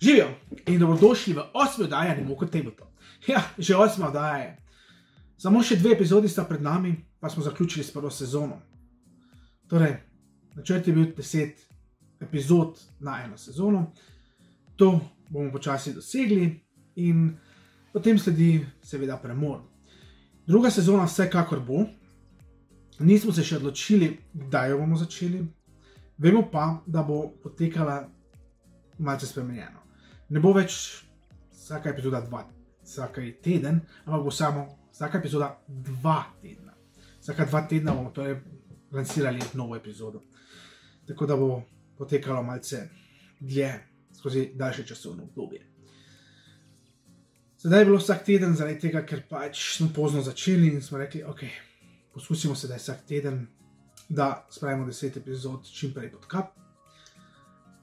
Živijo in dobrodošli v 8. oddaji Animoco Tabletop. Ja, že 8. oddaja je. Samo še 2 epizodi sta pred nami, pa smo zaključili s prvo sezono. Torej, načrt je bil 10 epizod na eno sezono. To bomo počasi dosegli in potem sledi seveda premor. Druga sezona vsekakor bo. Nismo se še odločili, kdaj jo bomo začeli. Vemo pa, da bo potekala malce spremenjeno. Ne bo več vsaka epizoda 2 teden, ampak bo samo vsaka epizoda 2 tedna. Vsaka 2 tedna bomo torej lansirali novo epizodo. Tako da bo potekalo malce dlje skozi daljše časovno obdobje. Sedaj je bilo vsak teden zaradi tega, ker pač smo pozno začeli in smo rekli, ok, poskusimo sedaj vsak teden, da spravimo 10 epizod čim prej pod kap.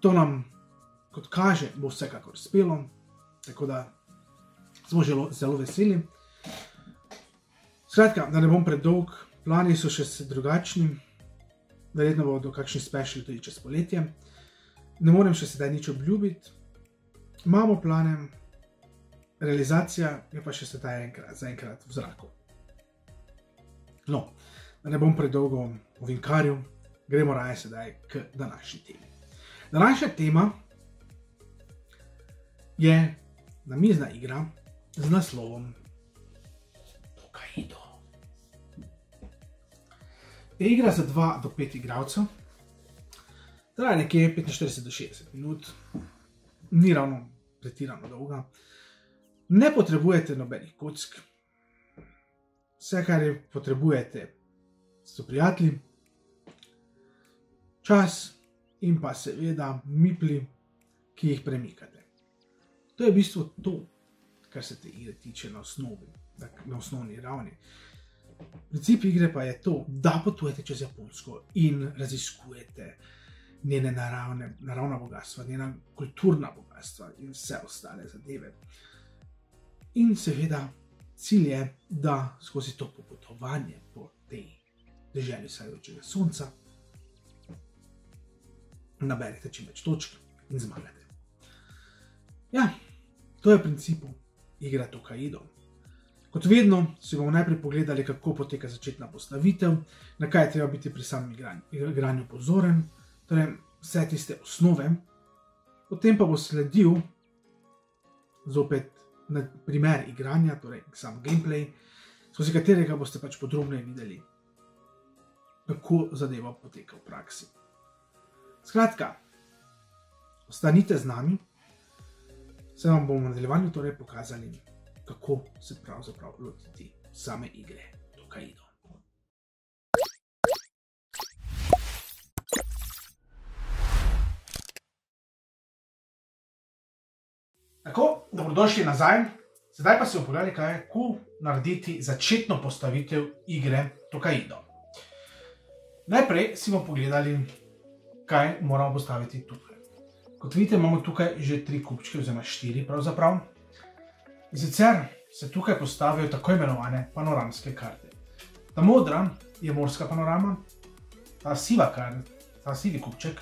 To nam, kot kaže, bo vsekakor uspelo, tako da smo zelo veseli. Skratka, da ne bom predolg, plani so še drugačni, verjetno bodo kakšni speciali tudi čez poletje. Ne morem še sedaj nič obljubiti, imamo plane, realizacija je pa še sedaj zaenkrat v zraku. No, da ne bom predolgo ovinkaril, gremo raje sedaj k današnji temi. Današnja tema je namizna igra z naslovom Tokaido. Je igra za 2 do 5 igralcev, traja nekje 45 do 60 minut, ni ravno pretirano dolga, ne potrebujete nobenih kock, vse, kar potrebujete, so prijatelji, čas in pa seveda mipli, ki jih premikate. To je v bistvu to, kar se te igre tiče na osnovni ravni. Princip igre pa je to, da potujete čez Japonsko in raziskujete njene naravna bogatstva, njena kulturna bogatstva in vse ostale zadeve. In seveda cilj je, da skozi to popotovanje po tej deželi vzhajajočega sonca naberete čim več točk in zmagate. Ja, to je v principu igra Tokaido. Kot vedno si bomo najprej pogledali, kako poteka začetna postavitev, na kaj je treba biti pri samem igranju pozoren, torej vse tiste osnove, potem pa bo sledil zopet primer igranja, torej sam gameplay, skozi katerega boste pač podrobneje videli, kako zadeva poteka v praksi. Skratka, ostanite z nami, se vam bomo v nadaljevanju torej pokazali, kako se pravzaprav lotiti same igre Tokaido. Tako, dobrodošli nazaj. Sedaj pa si bomo pogledali, kako narediti začetno postavitev igre Tokaido. Najprej si bomo pogledali, kaj moramo postaviti tukaj. Kot vidite, imamo tukaj že 3 kupčke, oziroma 4 pravzaprav. In sicer se tukaj postavijo tako imenovane panoramske karte. Ta modra je morska panorama, ta sivi kupček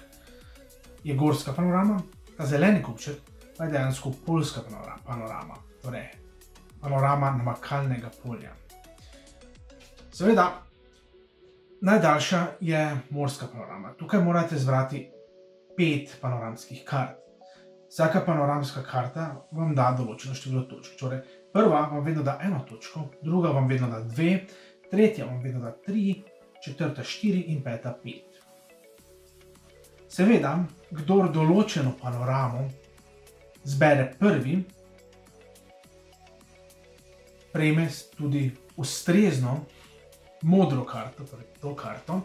je gorska panorama, ta zeleni kupček pa je dejansko poljska panorama, torej panorama namakalnega polja. Seveda, najdaljša je morska panorama. Tukaj morate zbrati 5 panoramskih kart. Vsaka panoramska karta vam da določeno število točk. Torej, prva vam vedno da 1 točko, druga vam vedno da 2, tretja vam vedno da 3, četrta 4 in peta 5. Seveda, kdor določeno panoramo zbere prvi, prejme tudi ustrezno modro karto, torej to karto,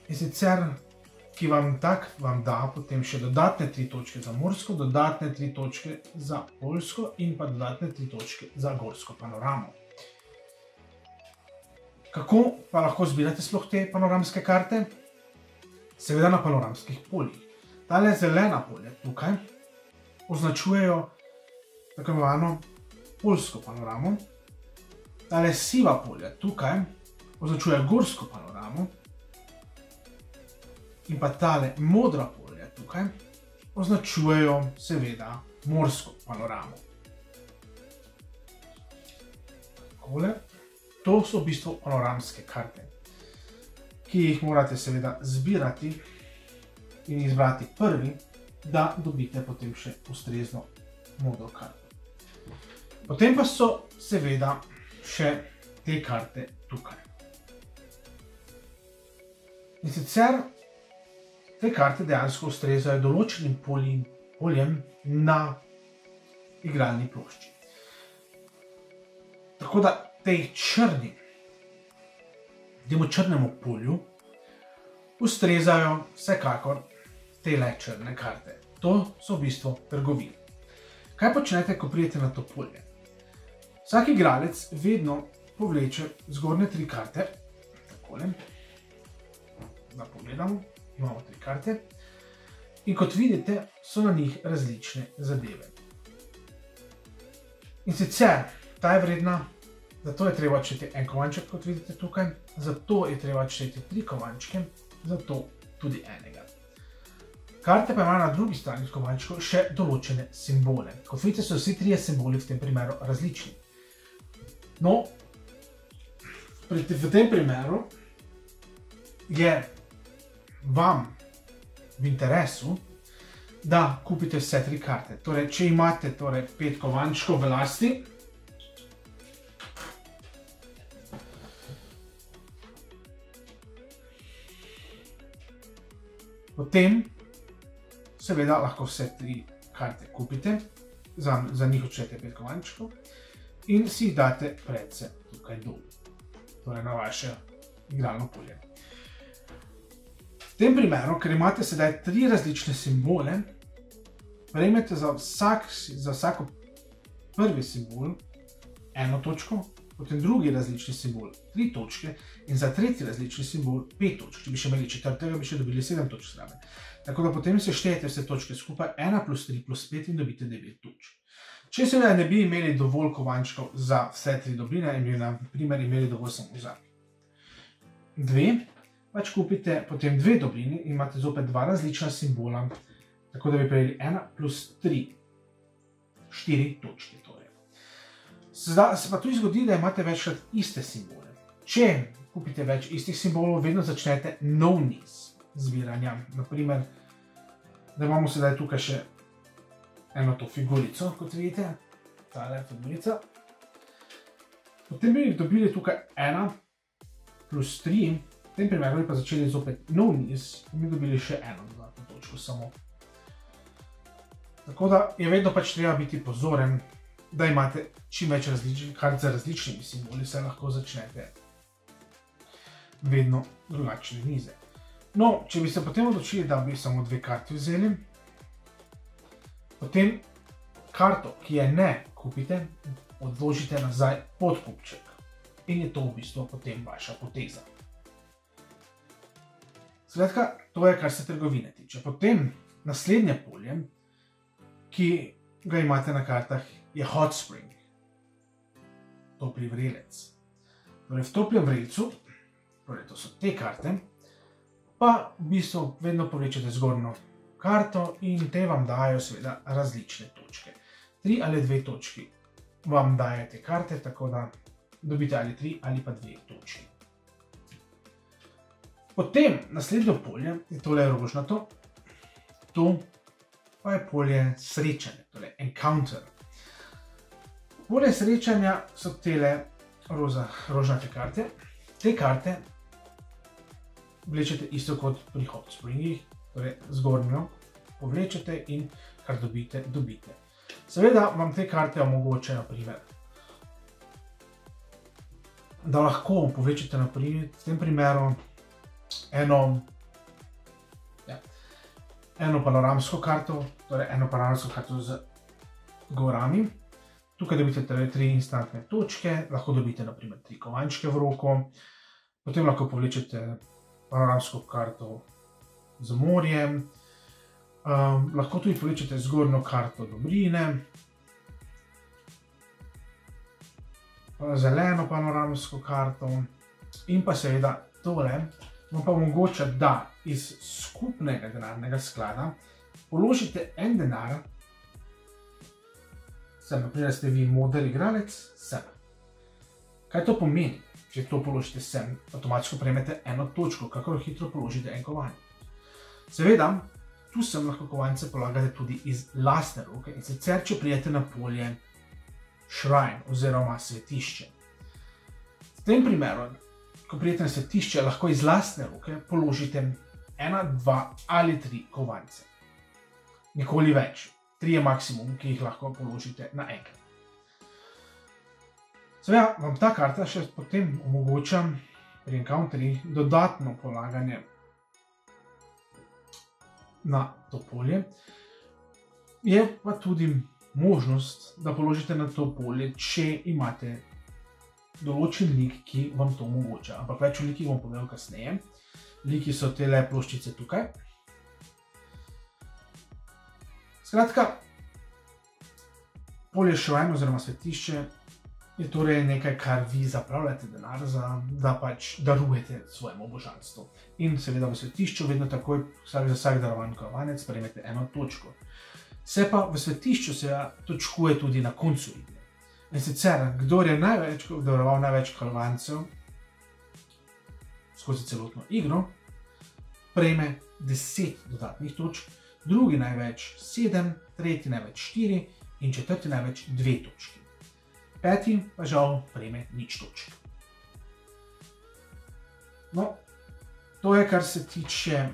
in sicer ki vam da potem še dodatne 3 točke za morsko, dodatne 3 točke za poljsko in pa dodatne 3 točke za gorsko panoramo. Kako pa lahko zbirate sploh te panoramske karte? Seveda na panoramskih poljih. Tale zelena polja tukaj označujejo tako imenovano poljsko panoramo, tale siva polja tukaj označuje gorsko panoramo in pa tale modra polja tukaj označujejo seveda morsko panoramo. Takole. To so v bistvu panoramske karte, ki jih morate seveda zbirati in izbrati prvi, da dobite potem še ustrezno modro karto. Potem pa so seveda še te karte tukaj. In sicer te karte dejansko ustrezajo določenim poljem na igralni plošči. Tako da temu črnemu polju ustrezajo vsekakor tele črne karte. To so v bistvu trgovine. Kaj počnete, ko pridete na to polje? Vsak igralec vedno povleče zgornje 3 karte. Takole. Da pogledamo, imamo 3 karte. In kot vidite, so na njih različne zadeve. In sicer, ta je vredna, zato je treba odšteti en kovanček, kot vidite tukaj, zato je treba odšteti 3 kovančke, zato tudi enega. Karte pa imajo na drugi strani kovančkov še določene simbole. Kot vidite, so vsi 3 simboli v tem primeru različni. No, v tem primeru je vam v interesu, da kupite vse 3 karte. Torej, če imate 5 kovančkov v lasti, potem seveda lahko vse 3 karte kupite, za njih odštejete 5 kovančkov in si jih date predse tukaj dol, torej na vaše igralno polje. V tem primeru, ker imate sedaj 3 različne simbole, prejmete za vsako prvi simbol 1 točko, potem drugi različni simbol 3 točke in za tretji različni simbol 5 točk. Če bi še imeli četrtega, bi še dobili 7 točk zraven. Tako da potem se štejete vse točke skupaj, 1 plus 3 plus 5 in dobite 9 točk. Če seveda ne bi imeli dovolj kovančkov za vse 3 dobrine in bi na primer imeli dovolj samo za 2, pač kupite potem 2 dobrini in imate zopet 2 različna simbola, tako da bi prejeli 1 plus 3, 4 točke torej. Se pa tudi zgodi, da imate večkrat iste simbole. Če kupite več istih simbolov, vedno začnete nov niz zbiranja. Naprimer, da imamo sedaj tukaj še eno to figurico, kot vidite, tale figurica. Potem bi dobili tukaj 1 plus 3, v tem primeru bi pa začeli zopet nov niz in bi dobili še eno dodatno točko samo. Tako da je vedno pač treba biti pozoren, da imate čim več kart za različnimi simboli, saj lahko začnete vedno drugačne nize. No, če bi se potem odločili, da bi samo 2 karti vzeli, potem karto, ki je ne kupite, odložite nazaj pod kupček. In je to v bistvu potem vaša poteza. Skratka, to je, kar se trgovine tiče. Potem naslednje polje, ki ga imate na kartah, je Hot Spring, topli vrelec. Torej, v toplem vrelcu, torej to so te karte, pa v bistvu vedno povlečete zgornjo karto in te vam dajo seveda različne točke. 3 ali 2 točki vam daje te karte, tako da dobite ali 3 ali pa 2 točki. Potem naslednjo polje je tole rožnato, to pa je polje srečanja, torej Encounter. Polje srečanja so tele rožnate karte. Te karte vlečete isto kot pri Hot Springih, torej zgornjo povlečete in kar dobite, dobite. Seveda vam te karte omogočajo primer, da lahko povlečete v tem primeru eno panoramsko karto, torej eno panoramsko karto z gorami. Tukaj dobite 3 instantne točke, lahko dobite na primer 3 kovančke v roko, potem lahko povlečete panoramsko karto z morjem, lahko tudi povlečete zgornjo karto dobrine, zeleno panoramsko karto in pa seveda tole vam pa omogoča, da iz skupnega denarnega sklada položite en denar, sem, naprimer, ste vi moder igralec, sem. Kaj to pomeni? Če to položite sem, avtomatsko prejmete eno točko, kakor hitro položite en kovanj. Seveda, tu sem lahko kovance polagate tudi iz lastne roke, in sicer, če prijete na polje shrine oziroma svetišče. V tem primeru, ko prijete na svetišče, lahko iz lastne roke položite 1, 2 ali 3 kovance. Nikoli več. 3 je maksimum, ki jih lahko položite naenkrat. Seveda vam ta karta še potem omogoča pri encounterjih dodatno polaganje na to polje. Je pa tudi možnost, da položite na to polje, če imate določen lik, ki vam to omogoča. Ampak več o likih bom povedal kasneje. Liki so tele ploščice tukaj. Skratka, polje shrine oziroma svetišče je torej nekaj, kar vi zapravljate denar za, da pač darujete svojemu božanstvu. In seveda v svetišču vedno takoj za vsak darovan kovanec prejmete eno točko. Se pa v svetišču se točkuje tudi na koncu igre. In sicer, kdor je daroval največ kovancev skozi celotno igro, prejme 10 dodatnih točk, drugi največ 7, tretji največ 4 in četrti največ 2 točki. Peti pa žal prejme 0 točk. No, to je, kar se tiče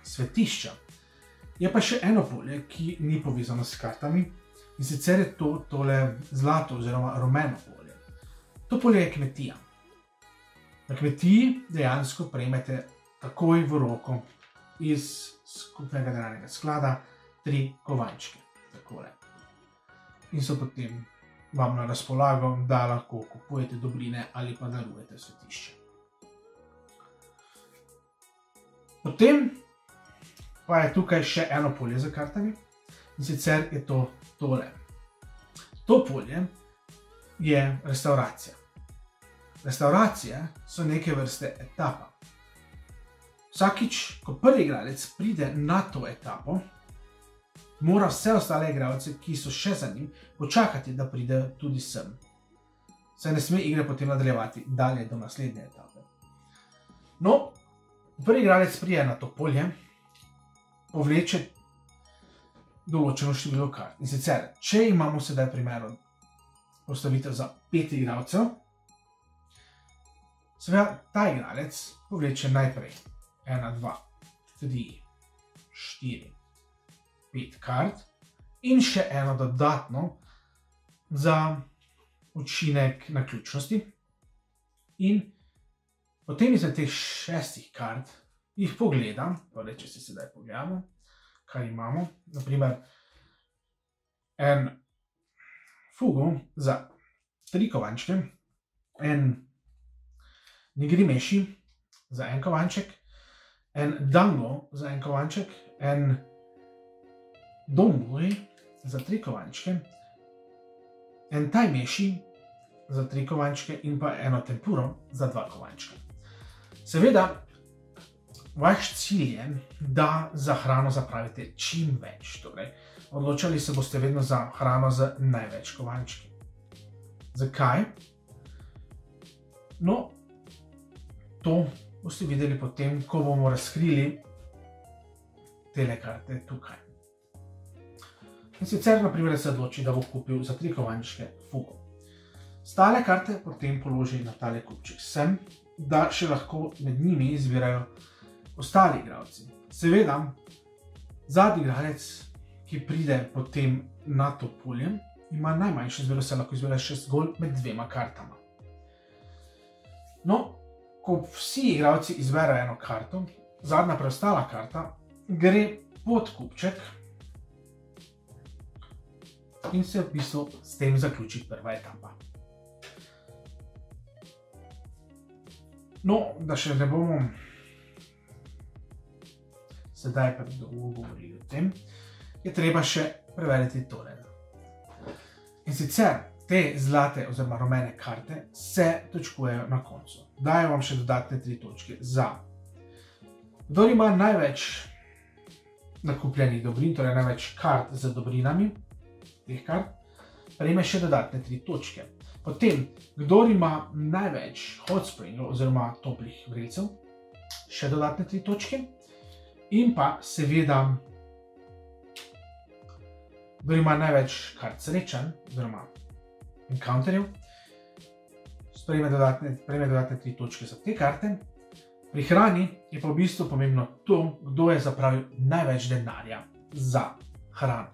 svetišča. Je pa še eno polje, ki ni povezano s kartami, in sicer je to tole zlato oziroma rumeno polje. To polje je kmetija. Na kmetiji dejansko prejmete takoj v roko iz skupnega denarnega sklada 3 kovančke. Takole. In so potem vam na razpolago, da lahko kupujete dobrine ali pa darujete svetišče. Potem pa je tukaj še eno polje za kartami, in sicer je to tole. To polje je restauracija. Restauracije so neke vrste etapa. Vsakič, ko prvi igralec pride na to etapo, mora vse ostale igralce, ki so še za njim, počakati, da pride tudi sem. Saj ne sme igre potem nadaljevati dalje do naslednje etape. No, prvi igralec pride na to polje, povleče določeno število kart. In sicer, če imamo sedaj primer postavitev za 5 igralcev, seveda ta igralec povleče najprej 1, 2, 3, 4, 5 kart in še eno dodatno za učinek naključnosti. In potem izmed teh 6 kart jih pogledam, torej če si sedaj pogledamo, kaj imamo. Naprimer, en fugo za 3 kovančke, en nigrimeši za 1 kovanček, en dango za 1 kovanček, en donburi za 3 kovančke, en tajmeši za 3 kovančke in pa eno tempuro za 2 kovančke. Seveda, vaš cilj je, da za hrano zapravite čim več. Torej, odločali se boste vedno za hrano z največ kovančki. Zakaj? No, to boste videli potem, ko bomo razkrili tele karte tukaj. In sicer, naprimer, se odloči, da bo kupil za 3 kovančke fugo. Stale karte potem položi na tale kupček sem, da še lahko med njimi izbirajo ostali igralci. Seveda, zadnji igralec, ki pride potem na to polje, ima najmanjšo izbiro, se lahko izbira še zgolj med 2 kartama. No, ko vsi igralci izberajo eno karto, zadnja preostala karta gre pod kupček in se v bistvu s tem zaključi prva etapa. No, da še ne bomo sedaj predolgo govorili o tem, je treba še preveriti tole. In sicer, te zlate oziroma rumene karte se točkujejo na koncu. Dajo vam še dodatne 3 točke za. Kdor ima največ nakupljenih dobrin, torej največ kart z dobrinami, teh kart, prejme še dodatne 3 točke. Potem, kdor ima največ hot springov oziroma toplih vrelcev, še dodatne 3 točke. In pa seveda, kdor ima največ kart srečanj oziroma encounterjev, prejme dodatne 3 točke za te karte. Pri hrani je pa v bistvu pomembno to, kdo je zapravil največ denarja za hrano.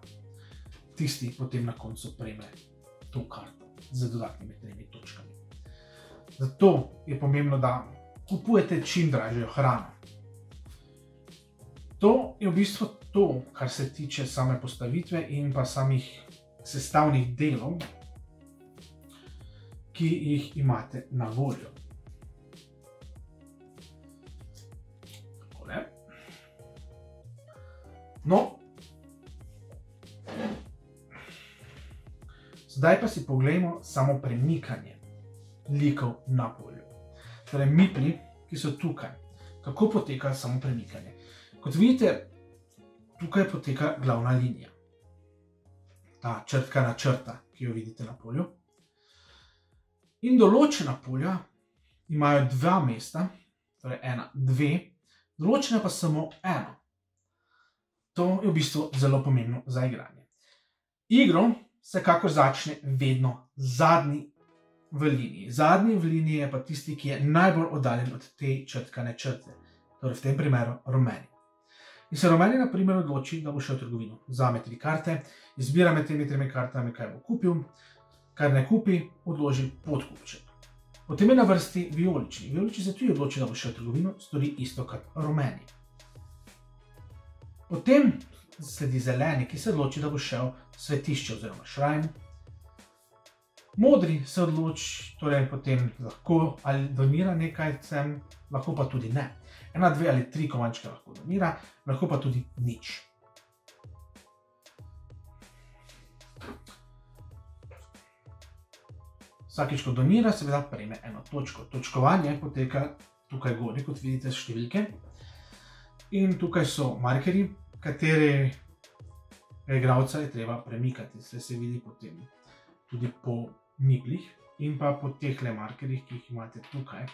Tisti potem na koncu prejme to karto z dodatnimi 3 točkami. Zato je pomembno, da kupujete čim dražjo hrano. To je v bistvu to, kar se tiče same postavitve in pa samih sestavnih delov, ki jih imate na voljo. Takole. No, zdaj pa si poglejmo samo premikanje likov na polju. Torej, mipli, ki so tukaj. Kako poteka samo premikanje? Kot vidite, tukaj poteka glavna linija. Ta črtkana črta, ki jo vidite na polju. In določena polja imajo 2 mesta, torej 1, 2, določena pa samo 1. To je v bistvu zelo pomembno za igranje. Igro vsekakor začne vedno zadnji v liniji. Zadnji v liniji je pa tisti, ki je najbolj oddaljen od te črtkane črte, torej v tem primeru rumeni. In se rumeni na primer odloči, da bo šel v trgovino. Vzame 3 karte, izbira med temi 3 kartami, kaj bo kupil. Kar ne kupi, odloži podkupček. Potem je na vrsti vijolični. Vijolični se tudi odloči, da bo šel v trgovino, stori isto kot rumeni. Potem sledi zeleni, ki se odloči, da bo šel v svetišče oziroma šrajn. Modri se odloči, torej potem lahko ali donira nekaj sem, lahko pa tudi ne. 1, 2 ali 3 kovančke lahko donira, lahko pa tudi nič. Vsakič, ko donira, seveda prejme 1 točko. Točkovanje poteka tukaj gori, kot vidite, številke. In tukaj so markerji, katerega igralca je treba premikati. Se vidi potem tudi po miplih in pa po tehle markerjih, ki jih imate tukaj,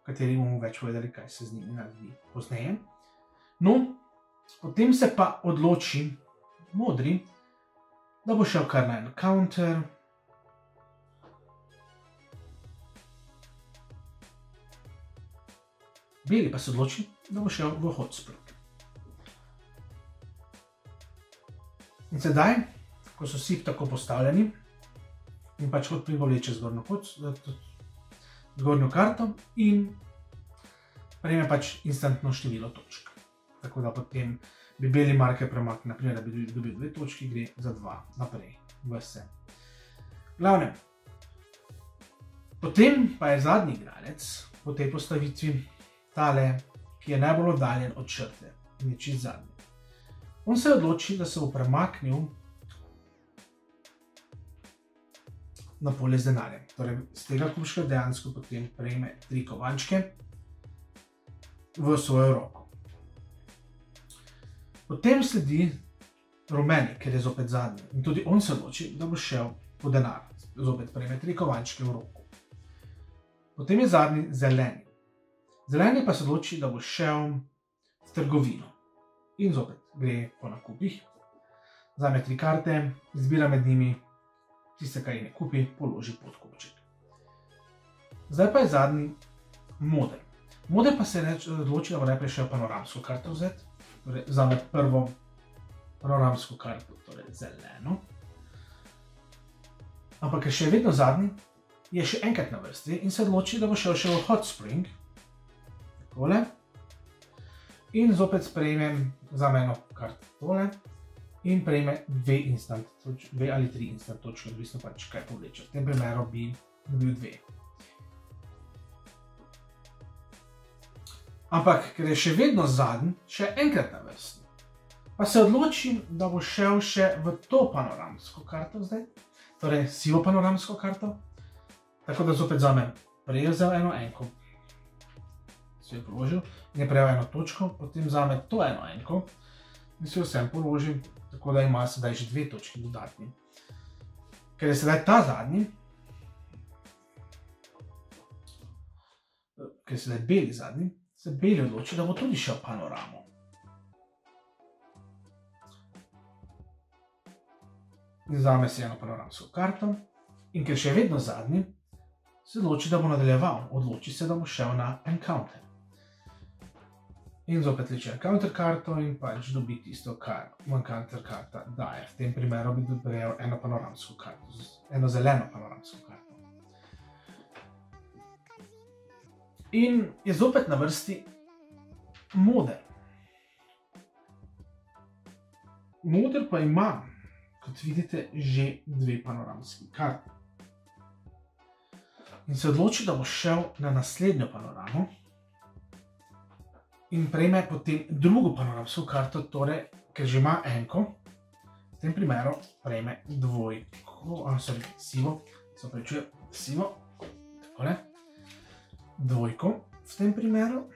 kateri bomo več povedali, kaj se z njimi naredi pozneje. No, potem se pa odloči modri, da bo šel kar na encounter. Beli pa se odloči, da bo šel v hot spring. In sedaj, ko so vsi tako postavljeni, in pač hot spring vleče zgornjo karto in prejme pač instantno število točk. Tako da potem bi beli marker premaknil, naprimer, da bi dobil 2 točki, gre za 2 naprej, vse. Glavne, potem pa je zadnji igralec po tej postavitvi tale, ki je najbolj oddaljen od črte in je čist zadnji. On se odloči, da se bo premaknil na polje z denarjem. Torej, z tega kuška dejansko potem prejme 3 kovančke v svojo roko. Potem sledi rumeni, ker je zopet zadnji. In tudi on se odloči, da bo šel po denar. Zopet prejme 3 kovančke v roko. Potem je zadnji zeleni. Zeleni pa se odloči, da bo šel v trgovino. In zopet gre po nakupih. Vzame 3 karte, izbira med njimi, tiste, kar jih ne kupi, položi podkupček. Zdaj pa je zadnji moder. Moder pa se odloči, da bo najprej šel panoramsko karto vzeti. Torej, vzame prvo panoramsko karto, torej zeleno. Ampak je še vedno zadnji, je še enkrat na vrsti in se odloči, da bo šel še v hot spring. Takole. In zopet sprejme, vzame eno karto tole in prejme 2 ali 3 instant točke, odvisno pač kaj povleče. V tem primeru bi dobil 2. Ampak, ker je še vedno zadnji, še enkrat na vrsti, pa se odločim, da bo šel še v to panoramsko karto zdaj, torej sivo panoramsko karto, tako da zopet vzame, prej je vzel eno enko, si jo položil in je prejel 1 točko, potem vzame to 1 enko, in si jo vsem položim, tako da ima sedaj že 2 točki dodatni. Ker je sedaj ta zadnji, ker je sedaj beli zadnji, se beli odloči, da bo tudi šel panoramo. Vzame si eno panoramsko karto in ker še je vedno zadnji, se odloči, da bo nadaljeval. Odloči se, da bo šel na encounter. In zopet vleče encounter karto in pač dobi tisto, kar mu encounter karta daje. V tem primeru bi dobil eno panoramsko karto, eno zeleno panoramsko karto. In je zopet na vrsti moder. Moder pa ima, kot vidite, že 2 panoramski karti. In se odloči, da bo šel na naslednjo panoramo in prejme potem drugo panoramsko karto, torej, ker že ima enko, v tem primeru prejme sivo, takole, dvojko v tem primeru.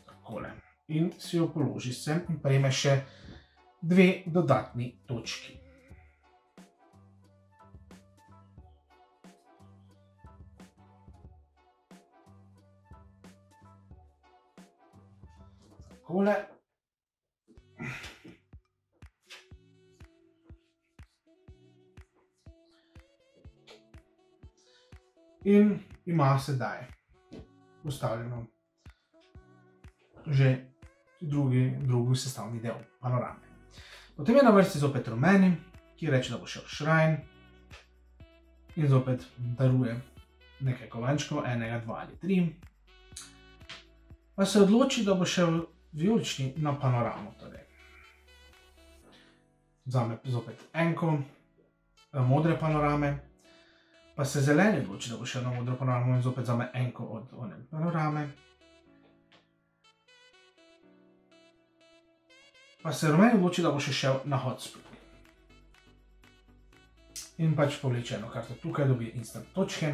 Takole. In si jo položi sem in prejme še 2 dodatni točki. Takole. In ima sedaj postavljeno že drugi sestavni del panorame. Potem je na vrsti zopet rumeni, ki reče, da bo šel šrajn in zopet daruje nekaj kovančkov, 1, 2 ali 3. Pa se odloči, da bo šel vijolični na panoramo. Vzame zopet enko modre panorame, pa se zeleni odloči, da bo šel na modro panoramo in zopet vzame enko od one panorame. Pa se rumeni odloči, da bo še šel na hotspot. In pač povleče eno karto tukaj, dobi instant točke.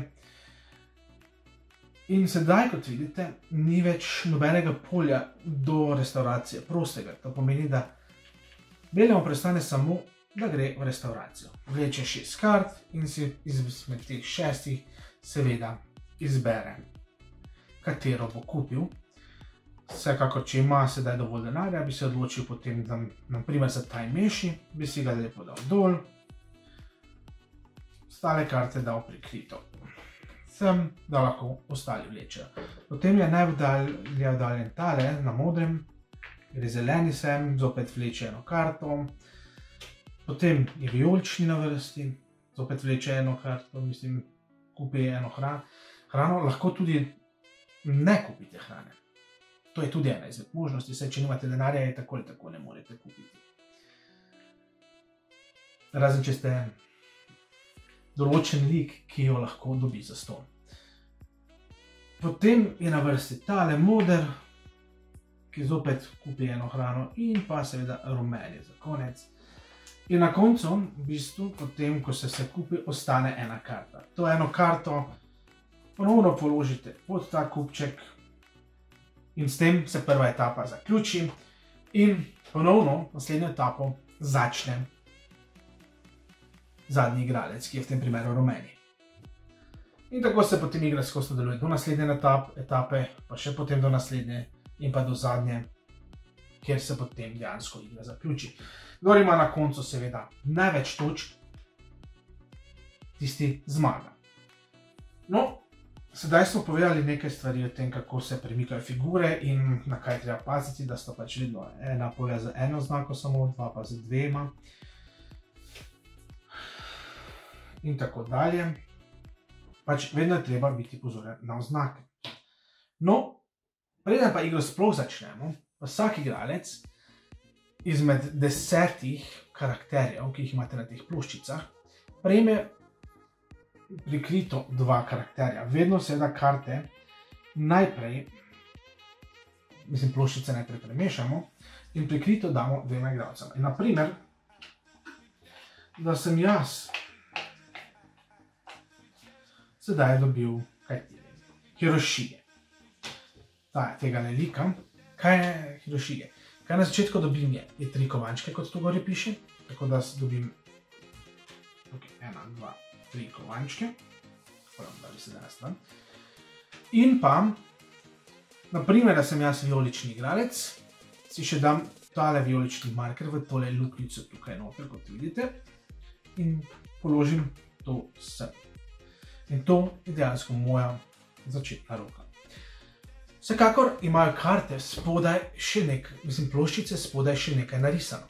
In sedaj, kot vidite, ni več nobenega polja do restauracije prostega. To pomeni, da belemu prestane samo, da gre v restauracijo. Vleče 6 kart in si izmed teh 6 seveda izbere, katero bo kupil. Vsekakor, če ima sedaj dovolj denarja, bi se odločil potem, da naprimer za taj meši, bi si ga lepo dal dol, ostale karte dal prikrito. Sem, da lahko ostali vlečejo. Potem je najbolj oddaljen tale na modrem, gre zeleni sem, zopet vleče eno karto. Potem je vijolični na vrsti, zopet vleče eno karto, mislim, kupi eno hrano. Lahko tudi ne kupite hrane. To je tudi ena izmed možnosti, saj če nimate denarja, je tako ali tako ne morete kupiti. Razen, če ste določen lik, ki jo lahko dobi za ston. Potem je na vrsti tale moder, ki zopet kupi eno hrano in pa seveda rumeni za konec. In na koncu, v bistvu, potem, ko se vse kupi, ostane ena karta. To eno karto ponovno položite pod ta kupček, in s tem se prva etapa zaključi in ponovno naslednjo etapo začne zadnji igralec, ki je v tem primeru rumeni. In tako se potem igra skozi nadaljuje do naslednje etape, pa še potem do naslednje in pa do zadnje, kjer se potem dejansko igra zaključi. Kdor ima na koncu seveda največ točk, tisti zmaga. No, sedaj smo povedali nekaj stvari o tem, kako se premikajo figure in na kaj treba paziti, da sta pač vedno ena polja z eno znako samo, 2 pa z 2. In tako dalje. Pač vedno je treba biti pozoren na oznake. No, preden pa igro sploh začnemo, pa vsak igralec izmed 10 karakterjev, ki jih imate na teh ploščicah, prejme prikrito 2 karakterja. Vedno seveda karte najprej, ploščice najprej premešamo in prikrito damo 2 igralcem. In naprimer, da sem jaz sedaj je dobil Hiroshige. Tega ne likam. Kaj je Hiroshige? Kaj na začetku dobim je 3 kovančke, kot to gori piše. Tako da dobim 1, 2, 3 kovančke. Da bi se da na stran. In pa, naprimer, da sem jaz vijolični igralec, si še dam tale vijolični marker v tole luknjico tukaj noter, kot vidite. In položim to sem. In to je dejansko moja začetna roka. Vsekakor imajo karte spodaj še nekaj, ploščice spodaj še nekaj narisano.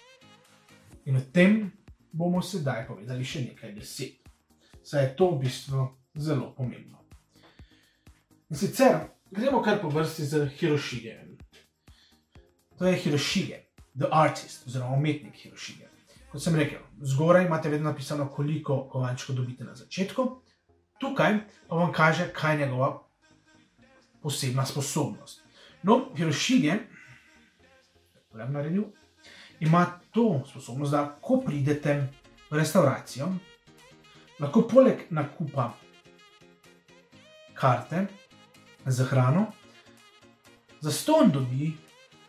In o tem bomo sedaj povedali še nekaj besed. Saj je to v bistvu zelo pomembno. In sicer gremo kar po vrsti z Hiroshigejem. To je Hiroshige, the artist, oziroma umetnik Hiroshige. Kot sem rekel, zgoraj imate vedno napisano, koliko kovančkov dobite na začetku. Tukaj pa vam kaže, kaj je njegova posebna sposobnost. No, Hiroshige, ima to sposobnost, da ko pridete v restauracijo, lahko poleg nakupa karte za hrano, zastonj dobi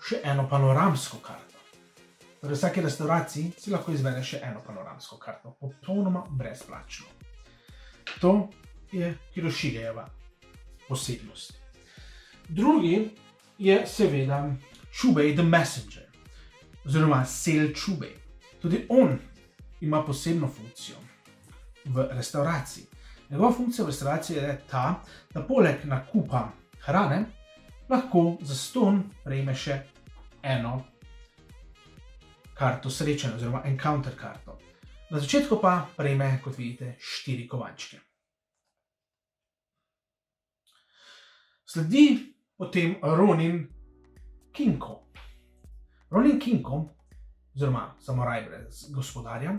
še eno panoramsko karto. Torej, v vsaki restauraciji si lahko izvede še eno panoramsko karto, popolnoma brezplačno. To je Hiroshigejeva posebnost. Drugi je seveda Chubei the Messenger, oziroma Sel Chubei. Tudi on ima posebno funkcijo v restauraciji. Njegova funkcija v restauraciji je ta, da poleg nakupa hrane lahko zastonj prejme še eno karto srečanja, oziroma encounter karto. Na začetku pa prejme, kot vidite, 4 kovančke. Sledi potem Ronin Kinko. Ronin Kinko, oziroma samuraj brez gospodarja,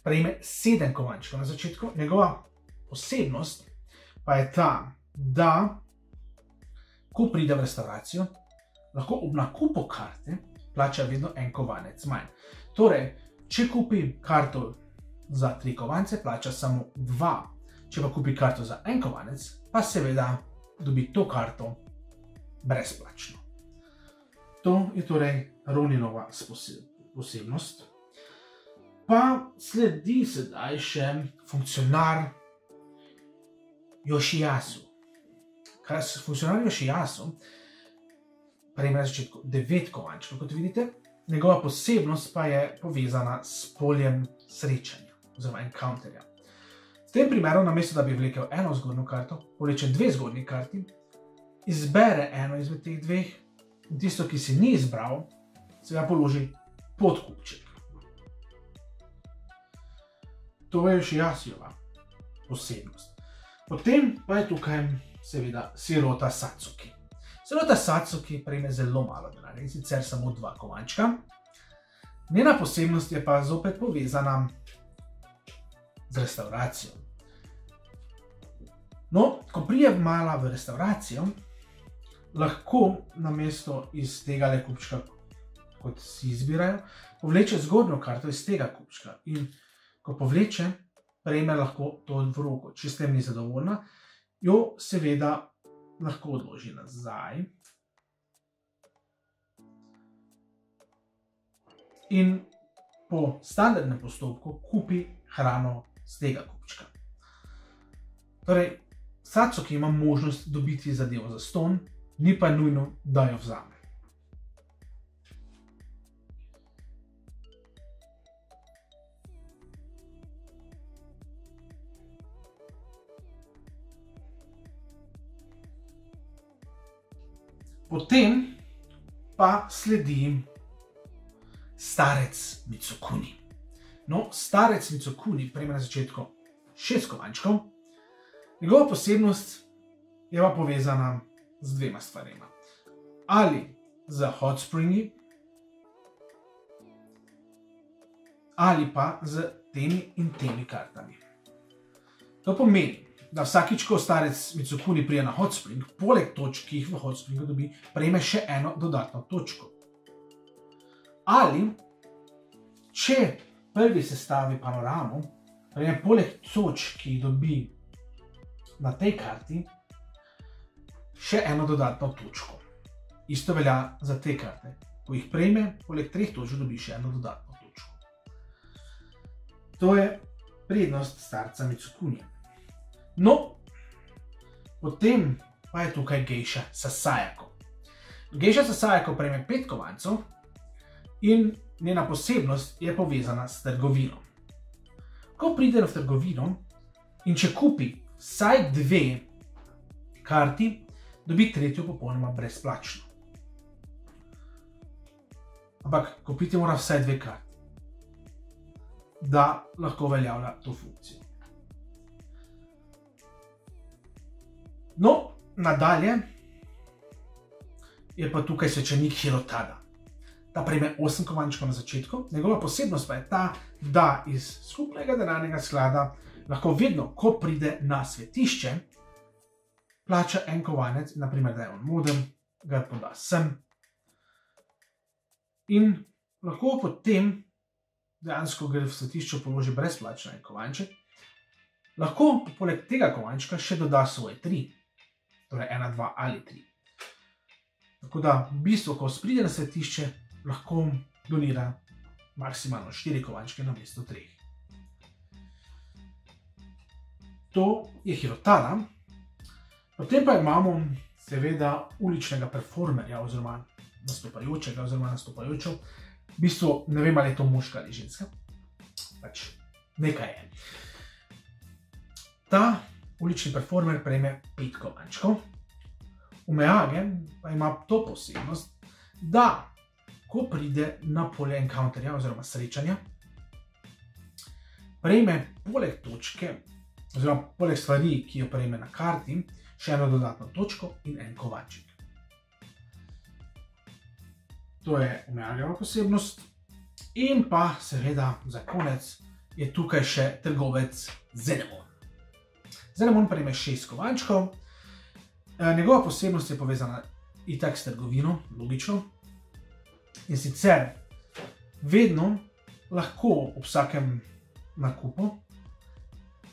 prejme 7 kovančkov na začetku. Njegova posebnost pa je ta, da ko pride v restauracijo, lahko ob nakupu karte plača vedno en kovanec manj. Torej, če kupi karto za 3 kovance, plača samo 2. Če pa kupi karto za 1 kovanec, pa seveda dobi to karto brezplačno. To je torej Roninova posebnost. Pa sledi sedaj še funkcionar Yoshiyasu. Funkcionar Yoshiyasu prejme na začetku 9 kovančkov, kot vidite. Njegova posebnost pa je povezana s poljem srečanja, oziroma encounterja. V tem primeru, namesto da bi vlekel eno zgornjo karto, povleče 2 zgornji karti, izbere eno izmed teh 2, in tisto, ki si ni izbral, se ga položi pod kupček. To je Yoshiyasujeva posebnost. Potem pa je tukaj seveda sirota Satsuki. Sirota Satsuki prejme zelo malo denarja, in sicer samo 2 kovančka. Njena posebnost je pa zopet povezana z restauracijo. No, ko prije mala v restauracijo, lahko namesto iz tega kupčka, kot si izbirajo, povleče zgornjo karto iz tega kupčka. In ko povleče, prejme lahko to v roko. Če s tem ni zadovoljna, jo seveda lahko odloži nazaj. In po standardnem postopku kupi hrano z tega kupčka. Torej, Satsuki ima možnost dobiti zadevo zastonj, ni pa nujno, da jo vzame. Potem pa sledi starec Mitsukuni. No, starec Mitsukuni prejme na začetku 6 kovančkov. Njegova posebnost je pa povezana z 2 stvarima. Ali z hot springi, ali pa z temi in temi kartami. To pomeni, da vsakič, ko starec Mitsukuni prije na hot spring, poleg točk, ki jih v hot springu dobi, prejme še eno dodatno točko. Ali, če prvi sestavi panoramo, prejme poleg točk, ki jih dobi na tej karti še eno dodatno točko. Isto velja za te karte. Ko jih prejme, poleg 3 točk dobi še eno dodatno točko. To je prednost starca Mitsukune. No, potem pa je tukaj gejša Sasayako. Gejša Sasayako prejme 5 kovancev in njena posebnost je povezana s trgovino. Ko pride v trgovino in če kupi vsaj 2 karti, dobi tretjo popolnoma brezplačno. Ampak kupiti mora vsaj 2 karti, da lahko uveljavlja to funkcijo. No, nadalje je pa tukaj svečenik Hirotada. Ta prejme 8 kovančkov na začetku, njegova posebnost pa je ta, da iz skupnega denarnega sklada lahko vedno, ko pride na svetišče, plača en kovanec, naprimer, da je on moden, ga poda sem in lahko potem dejansko gre v svetišče položi brezplačno en kovanček, lahko poleg tega kovančka še doda svoje 3, torej 1, 2 ali 3. Tako da v bistvu, ko pride na svetišče, lahko donira maksimalno 4 kovančke namesto 3. To je Hirotada. Potem pa imamo seveda uličnega performerja oziroma nastopajočo. V bistvu ne vem, ali je to moška ali ženska. Pač nekaj je. Ta ulični performer prejme 5 kovančkov. Umeage pa ima to posebnost, da ko pride na polje encounterja oziroma srečanja, prejme poleg točke oziroma poleg stvari, ki jo prejme na karti, še eno dodatno točko in en kovanček. To je Umeageva posebnost. In pa seveda za konec je tukaj še trgovec Zenemon. Zenemon prejme 6 kovančkov. Njegova posebnost je povezana itak s trgovino, logično. In sicer vedno lahko ob vsakem nakupu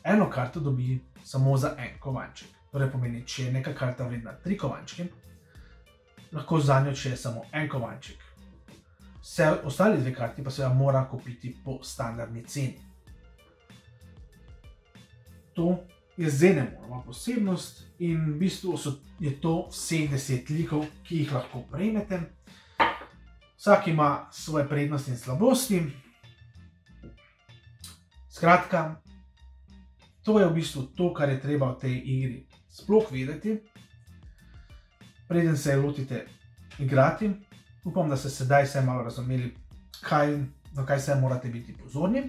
eno karto dobi samo za en kovanček. Torej pomeni, če je neka karta vredna 3 kovančke, lahko za njo še samo en kovanček. Vse ostali 2 karti pa se mora kupiti po standardni ceni. To je Zenemonova posebnost in v bistvu je to vseh 10 likov, ki jih lahko prejmete. Vsak ima svoje prednosti in slabosti. Skratka, to je v bistvu to, kar je treba v tej igri sploh vedeti. Preden se lotite igrati, upam, da ste sedaj vse malo razumeli, na kaj se morate biti pozorni.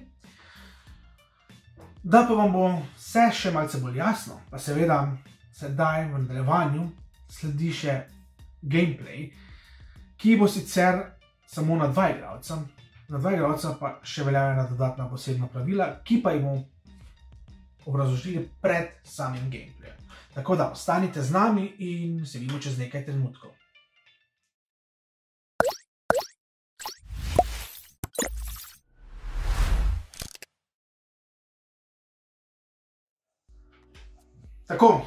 Da pa vam bo vse še malce bolj jasno, pa seveda sedaj v nadaljevanju sledi še gameplay, ki bo sicer samo na 2 igralca. Na 2 igralca pa še veljajo ena dodatna posebna pravila, ki pa jih bomo obrazložili pred samim gameplayem. Tako da ostanite z nami in se vidimo čez nekaj trenutkov. Tako,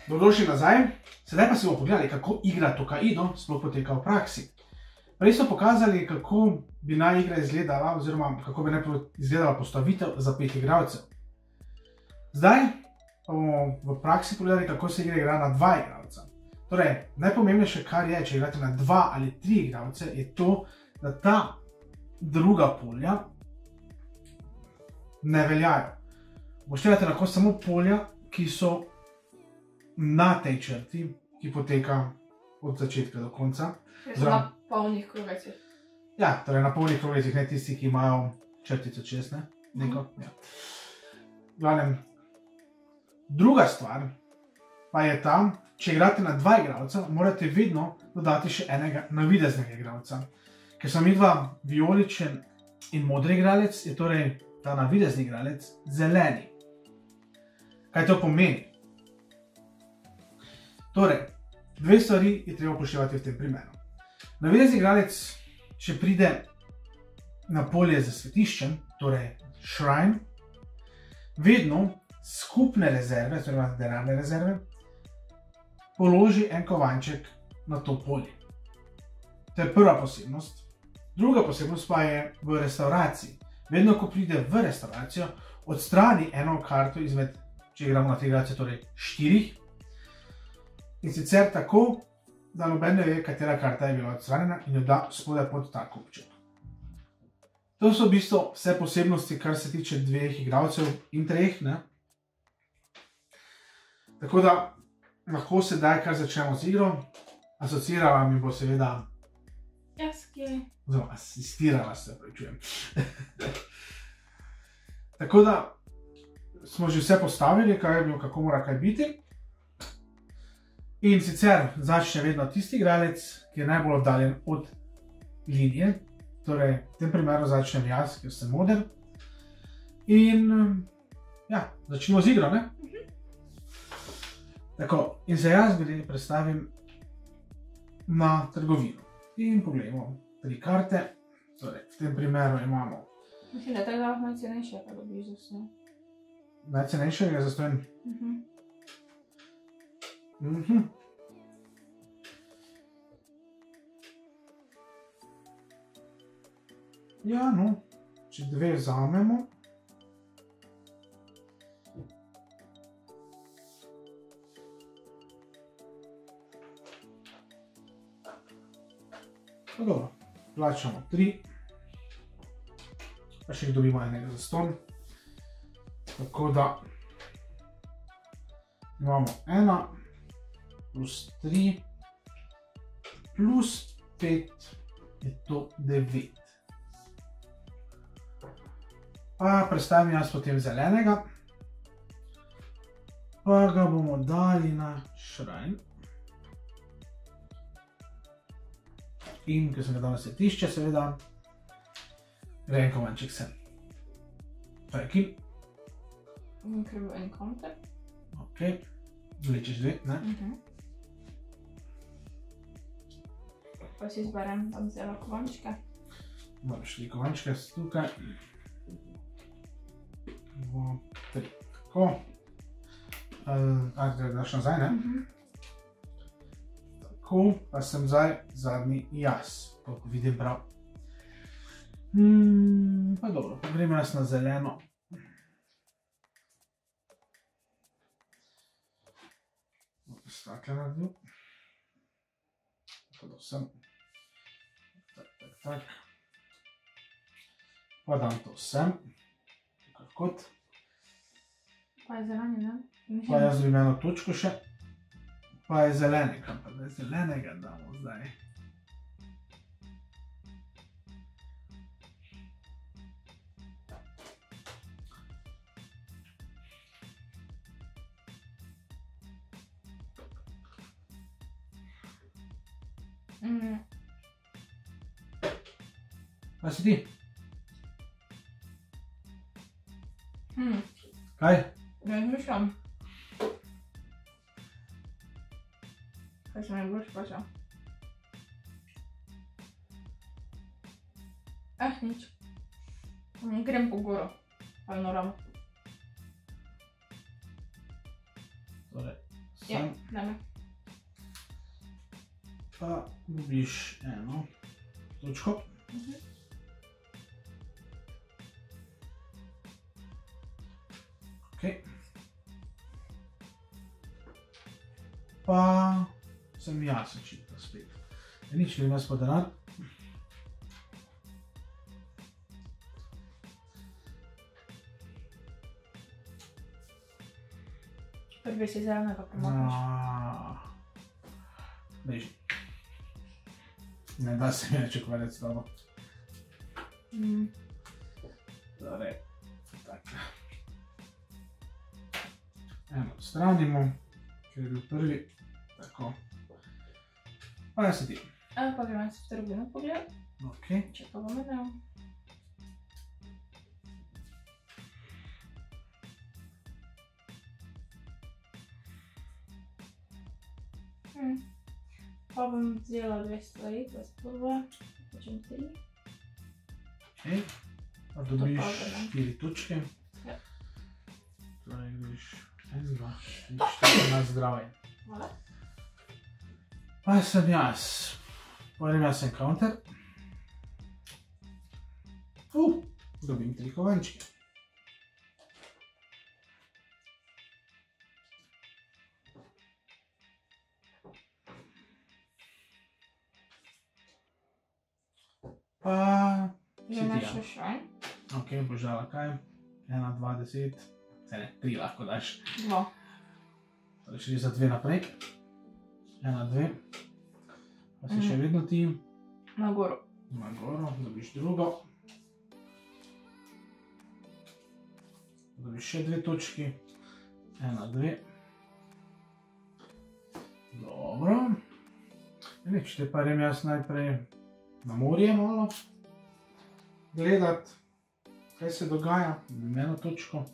dobrodošli nazaj. Sedaj pa si bomo pogledali, kako igra Tokaido sploh poteka v praksi. Prej so pokazali, kako bi naj igra izgledala, oziroma kako bi naj izgledala postavitev za 5 igralcev. Zdaj pa bomo v praksi pogledali, kako se igra na 2 igralca. Torej, najpomembnejše, kar je, če igrate na 2 ali 3 igralce, je to, da ta druga polja ne veljajo. Upoštevate lahko samo polja, ki so na tej črti, ki poteka od začetka do konca. Na polnih krogecih. Ja, torej na polnih krogecih, ne tisti, ki imajo črtico čez, ne? Neko, ja. Glavnem, druga stvar pa je ta, če igrate na 2 igralca, morate vedno dodati še enega navideznega igralca. Ker so midva vijoličen in modri igralec, je torej ta navidezni igralec zeleni. Kaj to pomeni? Torej, 2 stvari je treba upoštevati v tem primeru. Navidezni igralec, če pride na polje za svetiščem, torej shrine, vedno skupne rezerve, torej denarne rezerve, položi en kovanček na to polje. To je prva posebnost. Druga posebnost pa je v restavraciji. Vedno, ko pride v restauracijo, odstrani eno karto izmed, če igramo na te igrače, torej 4. In sicer tako, da noben ne ve, katera karta je bila odstranjena in jo da spodaj pod ta kupček. To so v bistvu vse posebnosti, kar se tiče 2 igralcev in 3, ne? Tako da lahko sedaj, kar začnemo z igro, asociirala mi bo seveda Jaski. oziroma asistirala, se pravičujem. Tako da smo že vse postavili, kako mora kaj biti. In sicer začne vedno tisti igralec, ki je najbolj oddaljen od linije. Torej, v tem primeru začnem jaz, ker sem moder. In ja, začnemo z igro, ne? Tako, in se jaz predstavim na trgovino. In pogledamo 3 karte. Torej, v tem primeru imamo Mislim, da je tako najcenejše, pa dobiš za vse. najcenejšega je zastojn. Ja, no, če 2 vzamemo. No, dobro, plačamo 3. Pa še dobimo enega zastonj. Tako da imamo 1 plus 3 plus 5 je to 9. Pa predstavim jaz potem zelenega. Pa ga bomo dali na šrajn. In ker sem ga dal na svetišče, seveda, gre en kovanček sem. Taki. Ker bo en counter. Ok, vlečeš 2, ne? Pa si izberem tam zelo kovančke. Moraš 3 kovančke tukaj. 2, 3. Tako. Ajde, daš nazaj, ne? Tako, pa sem zdaj zadnji jaz, koliko vidim prav. Pa dobro, pa grem jaz na zeleno. Stakle naredil. Tako da sem. Tak. Pa dam to sem. Tukaj kot. Pa je zeleni, ne? Pa jaz dobim eno točko še. Pa je zelenega, pa da zelenega damo zdaj. Kaj si ti? Kaj? Razmišljam. Kaj se mi boš počel? Nič. Grem po goro. Panoram. Torej, Ja, sem. dame. Pa dobiš eno točko. Ok. Pa sem jaz očitno spet. Nič, ne imaš pa denar. Prvi si zelenega pomakaš. Beži. Ne da se mi reče ukvarjati s tabo. Torej, tako. Eno odstranimo, ker je bil prvi. Tako. Pa jaz se ti. Pa gremo se v trgovino pogledati. Ok. Če pa bom imel. Pa bom vzela 2 stvari, 2 spolva, počem 3. Ok. Pa dobiš 4 točke. Ja. Torej greš 1, 2, 3, 4 na zdravje. Hvala. Pa sem jaz. Pojem jaz encounter. Dobim 3 kovančke. Pa... Že imaš še šrajn? Ok, boš dala kaj? 1, 2, 10. Ne, 3 lahko daš. 2. Torej šli za 2 naprej. 1, 2. Pa si še vedno ti. Na goro. Na goro, dobiš drugo. Dobiš še 2 točki. 1, 2. Dobro. Nič, te pa grem jaz najprej na morje malo. Gledat, kaj se dogaja. Dobim 1 točko.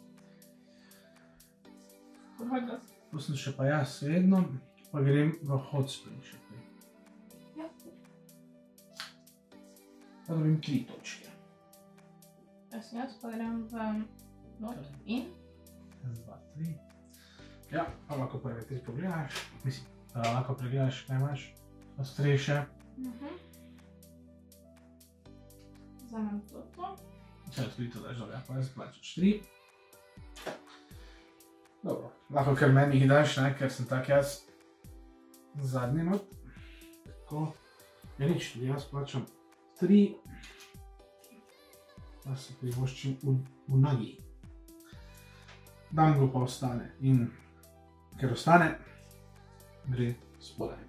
Tu sem še pa jaz vedno. Pa grem v hot spring še prej. Ja. Pa dobim 3 točke. Jaz pa grem v not in. 1, 2, 3. Ja, pa lahko prve 3 pogledaš. Mislim, lahko pregledaš, kaj imaš. Ostreše. Vzamem to. Če tudi to daš dolje, pa jaz plačaš 3. Dobro, lahko kar meni jih daš, ne, ker sem tak jaz zadnji not. Tako. Ja nič, tudi jaz plačam 3. Pa se privoščim v nagi. Dango pa ostane in ker ostane, gre spodaj.